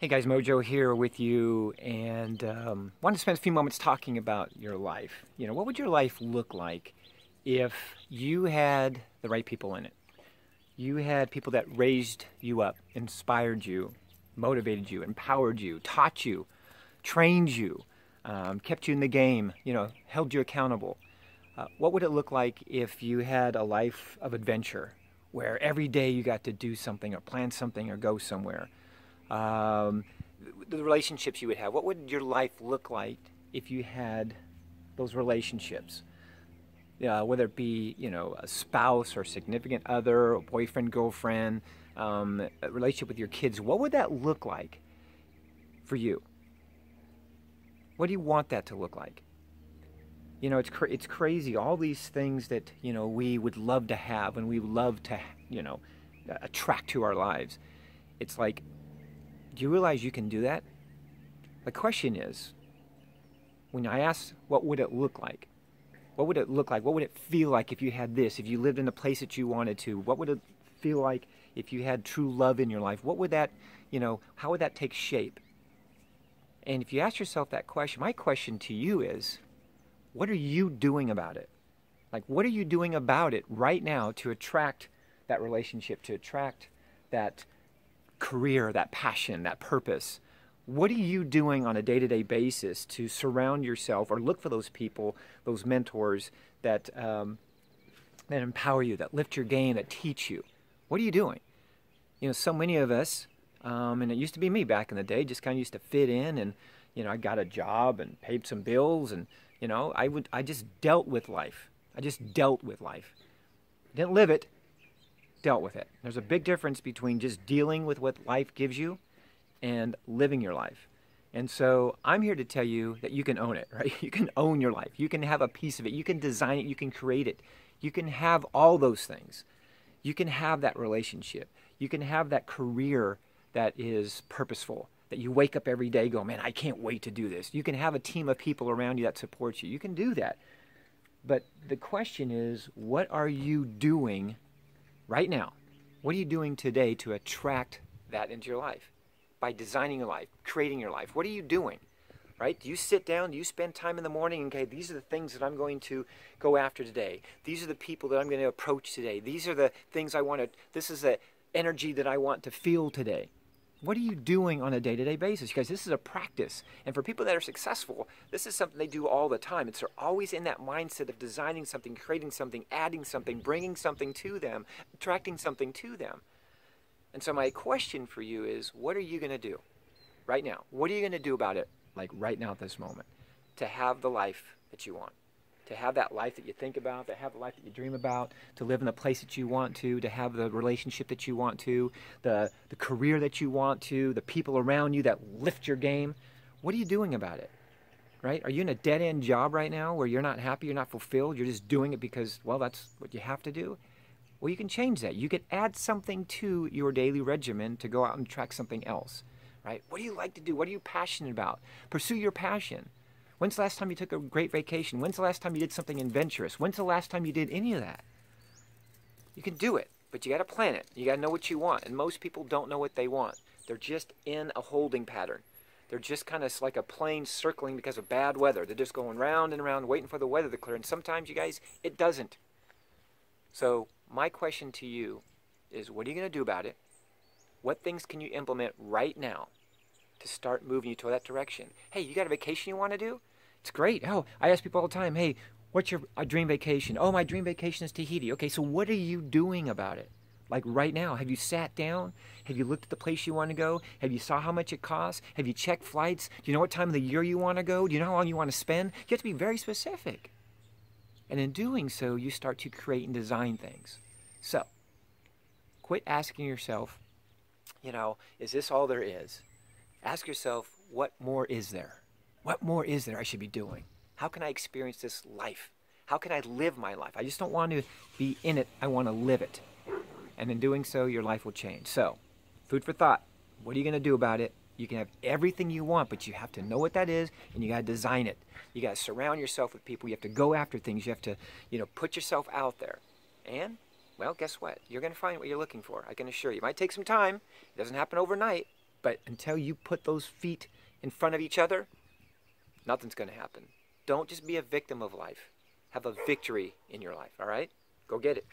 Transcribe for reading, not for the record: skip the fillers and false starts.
Hey guys, Mojo here with you, and want to spend a few moments talking about your life. What would your life look like if you had the right people in it? You had people that raised you up, inspired you, motivated you, empowered you, taught you, trained you, kept you in the game, held you accountable. What would it look like if you had a life of adventure where every day you got to do something or plan something or go somewhere? Um, the relationships you would have. What would your life look like if you had those relationships? Whether it be, a spouse or significant other, or boyfriend, girlfriend, a relationship with your kids. What would that look like for you? What do you want that to look like? It's crazy. All these things that, we would love to have and we love to, attract to our lives. It's like, do you realize you can do that? The question is, when I ask, what would it look like? What would it look like? What would it feel like if you had this? If you lived in the place that you wanted to? What would it feel like if you had true love in your life? What would that, how would that take shape? And if you ask yourself that question, my question to you is, what are you doing about it? Like, what are you doing about it right now to attract that relationship, to attract that career, that passion, that purpose? What are you doing on a day-to-day basis to surround yourself or look for those people, those mentors that empower you, that lift your game, that teach you? What are you doing? So many of us, and it used to be me back in the day, just kind of used to fit in, and I got a job and paid some bills, and I just dealt with life. I just dealt with life. Didn't live it, dealt with it. There's a big difference between just dealing with what life gives you and living your life. And so I'm here to tell you that you can own it, right? You can own your life. You can have a piece of it. You can design it. You can create it. You can have all those things. You can have that relationship. You can have that career that is purposeful, that you wake up every day going, man, I can't wait to do this. You can have a team of people around you that support you. You can do that. But the question is, what are you doing right now? What are you doing today to attract that into your life? By designing your life, creating your life. What are you doing? Right? Do you sit down? Do you spend time in the morning? Okay, these are the things that I'm going to go after today. These are the people that I'm going to approach today. These are the things I want to, this is the energy that I want to feel today. What are you doing on a day-to-day basis? Because this is a practice. And for people that are successful, this is something they do all the time. They're always in that mindset of designing something, creating something, adding something, bringing something to them, attracting something to them. And so my question for you is, what are you going to do right now? What are you going to do about it, like right now at this moment, to have the life that you want? To have that life that you think about, to have the life that you dream about, to live in the place that you want to have the relationship that you want to, the career that you want to, the people around you that lift your game. What are you doing about it? Right? Are you in a dead-end job right now where you're not happy, you're not fulfilled, you're just doing it because, well, that's what you have to do? Well, you can change that. You can add something to your daily regimen to go out and track something else, right? What do you like to do? What are you passionate about? Pursue your passion. When's the last time you took a great vacation? When's the last time you did something adventurous? When's the last time you did any of that? You can do it, but you got to plan it. You got to know what you want, and most people don't know what they want. They're just in a holding pattern. They're just kind of like a plane circling because of bad weather. They're just going round and around waiting for the weather to clear, and sometimes, you guys, it doesn't. So my question to you is, what are you going to do about it? What things can you implement right now to start moving you toward that direction? Hey, you got a vacation you want to do? It's great. Oh, I ask people all the time, hey, what's your dream vacation? Oh, my dream vacation is Tahiti. Okay, so what are you doing about it? Like right now, have you sat down? Have you looked at the place you want to go? Have you saw how much it costs? Have you checked flights? Do you know what time of the year you want to go? Do you know how long you want to spend? You have to be very specific. And in doing so, you start to create and design things. So, quit asking yourself, is this all there is? Ask yourself, what more is there? What more is there I should be doing? How can I experience this life? How can I live my life? I just don't want to be in it. I want to live it. And in doing so, your life will change. So, food for thought. What are you going to do about it? You can have everything you want, but you have to know what that is, and you got to design it. You got to surround yourself with people. You have to go after things. You have to, put yourself out there. And, well, guess what? You're going to find what you're looking for. I can assure you. It might take some time. It doesn't happen overnight. But until you put those feet in front of each other, nothing's going to happen. Don't just be a victim of life. Have a victory in your life, all right? Go get it.